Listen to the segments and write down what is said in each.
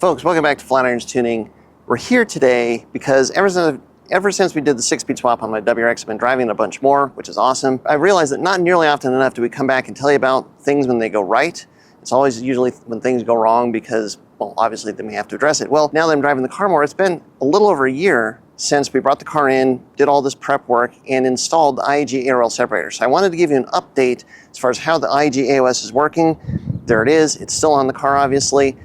Folks, welcome back to Flatirons Tuning. We're here today because ever since we did the 6-speed swap on my WRX, I've been driving a bunch more, which is awesome. I realized that not nearly often enough do we come back and tell you about things when they go right. It's always usually when things go wrong because, well, obviously then we have to address it. Well, now that I'm driving the car more, it's been a little over a year since we brought the car in, did all this prep work, and installed the IG AOS separator. So I wanted to give you an update as far as how the IG AOS is working. There it is. It's still on the car, obviously.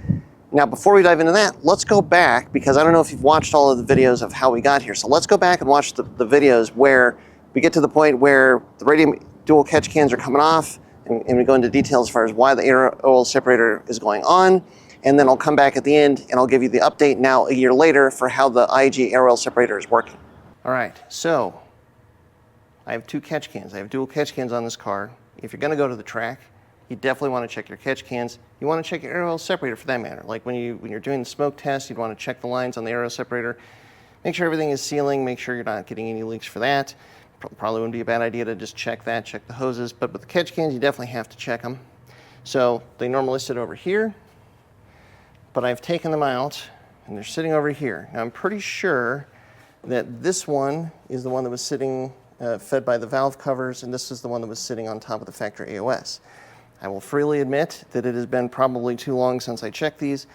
Now, before we dive into that, let's go back, because I don't know if you've watched all of the videos of how we got here. So let's go back and watch the videos where we get to the point where the Radium Dual Catch Cans are coming off, and we go into details as far as why the AOS separator is going on. And then I'll come back at the end and I'll give you the update now a year later for how the IG AOS separator is working. All right, so I have 2 catch cans. I have dual catch cans on this car. If you're gonna go to the track, you definitely want to check your catch cans. You want to check your AOS separator for that matter. Like when you're doing the smoke test, you'd want to check the lines on the AOS separator. Make sure everything is sealing, make sure you're not getting any leaks for that. Probably wouldn't be a bad idea to just check that, check the hoses, but with the catch cans, you definitely have to check them. So they normally sit over here, but I've taken them out and they're sitting over here. Now I'm pretty sure that this one is the one that was sitting fed by the valve covers, and this is the one that was sitting on top of the factory AOS. I will freely admit that it has been probably too long since I checked these.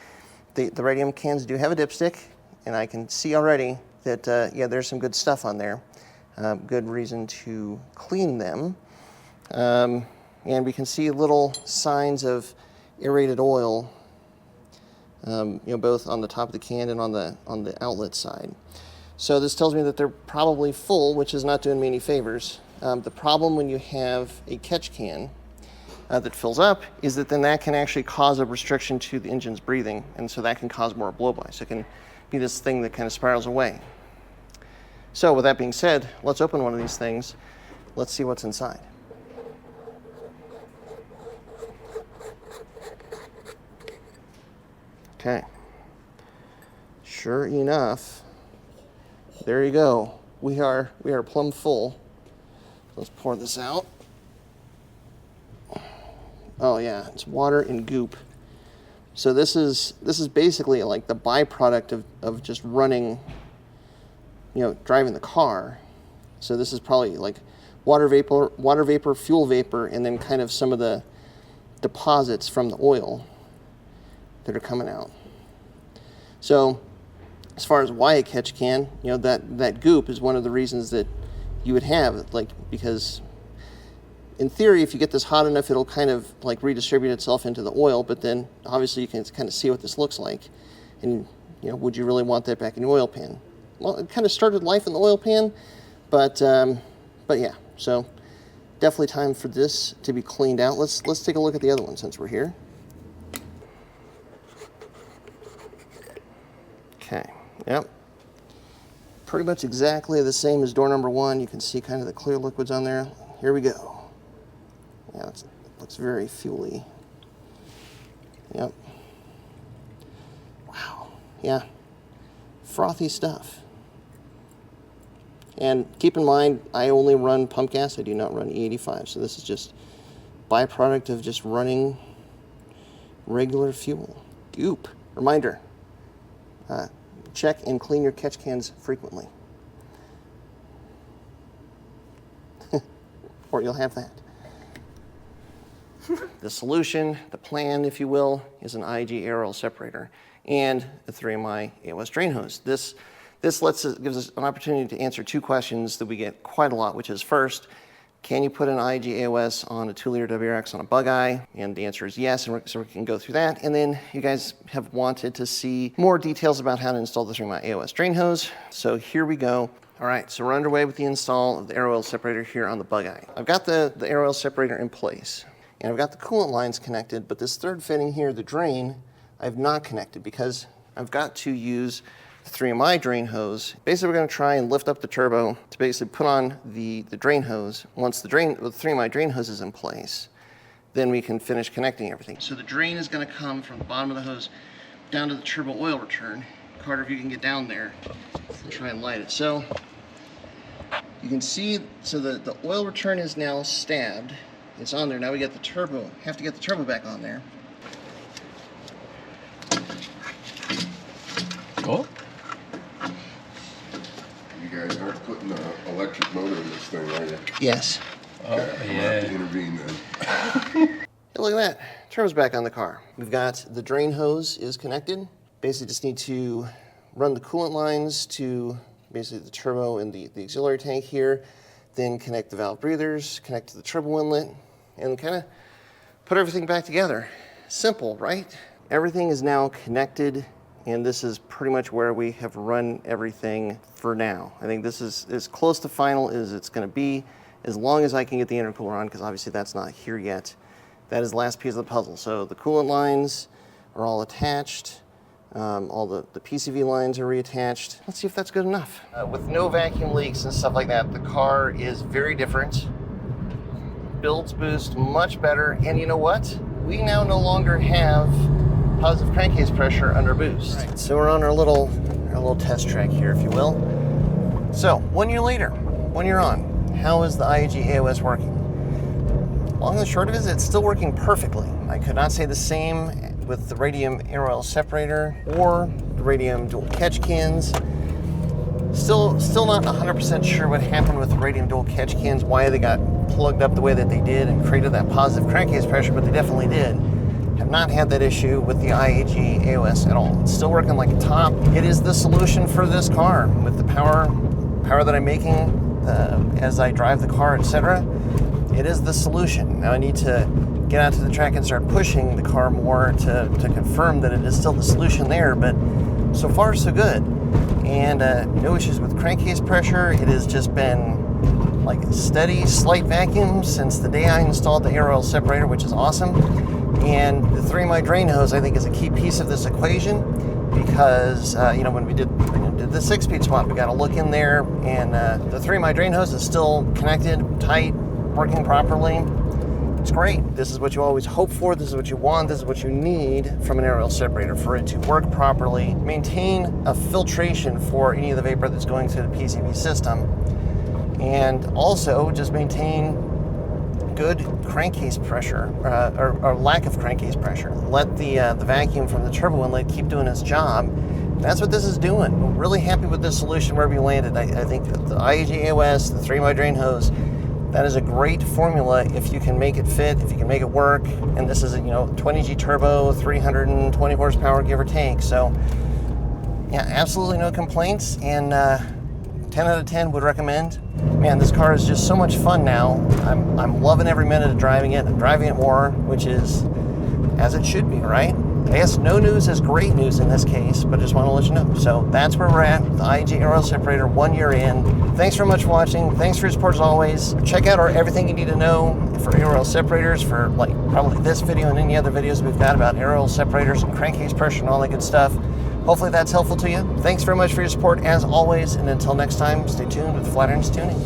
The Radium cans do have a dipstick, and I can see already that, yeah, there's some good stuff on there. Good reason to clean them. And we can see little signs of aerated oil, you know, both on the top of the can and on the outlet side. So this tells me that they're probably full, which is not doing me any favors. The problem when you have a catch can that fills up is that then that can actually cause a restriction to the engine's breathing, and so that can cause more blowby. So it can be this thing that kind of spirals away. So with that being said, let's open one of these things. Let's see what's inside. Okay. Sure enough, there you go. We are plumb full. Let's pour this out. Oh yeah, it's water and goop. So this is basically like the byproduct of just running, you know, driving the car. So this is probably like water vapor, fuel vapor, and then kind of some of the deposits from the oil that are coming out. So as far as why a catch can, you know, that goop is one of the reasons that you would have, like, because in theory, if you get this hot enough, it'll kind of like redistribute itself into the oil, but then obviously you can kind of see what this looks like. And, you know, would you really want that back in your oil pan? Well, it kind of started life in the oil pan, but yeah, so definitely time for this to be cleaned out. Let's take a look at the other one since we're here. Okay, yep. Pretty much exactly the same as door number 1. You can see kind of the clear liquids on there. Here we go. Yeah, it looks very fuely. Yep. Wow. Yeah. Frothy stuff. And keep in mind, I only run pump gas. I do not run E85. So this is just byproduct of just running regular fuel. Goop. Reminder. Check and clean your catch cans frequently. Or you'll have that. The solution, the plan, if you will, is an IG AOS separator and a 3Mi AOS drain hose. This gives us an opportunity to answer 2 questions that we get quite a lot, which is first, can you put an IG AOS on a 2-liter WRX on a Bugeye? And the answer is yes, and so we can go through that. And then you guys have wanted to see more details about how to install the 3Mi AOS drain hose. So here we go. All right, so we're underway with the install of the AOS separator here on the Bugeye. I've got the AOS separator in place, and I've got the coolant lines connected, but this third fitting here, the drain, I've not connected because I've got to use the 3Mi drain hose. Basically, we're gonna try and lift up the turbo to basically put on the drain hose. Once the 3Mi drain hose is in place, then we can finish connecting everything. So the drain is gonna come from the bottom of the hose down to the turbo oil return. Carter, if you can get down there and try and light it. So you can see, so the oil return is now stabbed. It's on there. Now we get the turbo, have to get the turbo back on there. Oh. You guys aren't putting an electric motor in this thing, are you? Yes. Oh, Okay, I'm gonna have to intervene then. Hey, look at that. Turbo's back on the car. We've got the drain hose is connected. Basically just need to run the coolant lines to basically the turbo and the auxiliary tank here, then connect the valve breathers, connect to the turbo inlet, and kind of put everything back together. Simple, right? Everything is now connected, and this is pretty much where we have run everything for now. I think this is as close to final as it's going to be, as long as I can get the intercooler on, because obviously that's not here yet. That is the last piece of the puzzle. So the coolant lines are all attached. All the PCV lines are reattached. Let's see if that's good enough. With no vacuum leaks and stuff like that, the car is very different. Builds boost much better, and you know what? We now no longer have positive crankcase pressure under boost. Right. So we're on our little test track here, if you will. So 1 year later, 1 year on, how is the IAG AOS working? Long and short of it is it's still working perfectly. I could not say the same with the Radium air oil separator or the Radium Dual Catch Cans. Still not 100% sure what happened with the Radium Dual Catch Cans, why they got plugged up the way that they did and created that positive crankcase pressure, but they definitely did. Have not had that issue with the IAG AOS at all. It's still working like a top. It is the solution for this car with the power that I'm making as I drive the car, etc. It is the solution. Now I need to get out to the track and start pushing the car more to confirm that it is still the solution there, but so far so good. And no issues with crankcase pressure. It has just been like a steady, slight vacuum since the day I installed the air oil separator, which is awesome. And the 3-my drain hose, I think, is a key piece of this equation because, when we did the 6-speed swap, we got to look in there, and the 3-my drain hose is still connected, tight, working properly. It's great. This is what you always hope for. This is what you want. This is what you need from an air oil separator for it to work properly, maintain a filtration for any of the vapor that's going through the PCV system, and also just maintain good crankcase pressure, or lack of crankcase pressure. Let the vacuum from the turbo inlet keep doing its job. That's what this is doing. We're really happy with this solution where we landed. I think that the IAG AOS, the 3-my drain hose, that is a great formula if you can make it fit, if you can make it work. And this is a 20G turbo, 320 horsepower, give or take. So yeah, absolutely no complaints, and 10 out of 10 would recommend. Man, this car is just so much fun now. I'm loving every minute of driving it. I'm driving it more, which is as it should be, right? I guess no news is great news in this case, but I just want to let you know. So that's where we're at with the IG air oil separator 1 year in. Thanks very much for watching. Thanks for your support as always. Check out our everything you need to know for air oil separators, for like probably this video and any other videos we've got about air oil separators and crankcase pressure and all that good stuff. Hopefully that's helpful to you. Thanks very much for your support as always, and until next time, stay tuned with Flatirons Tuning.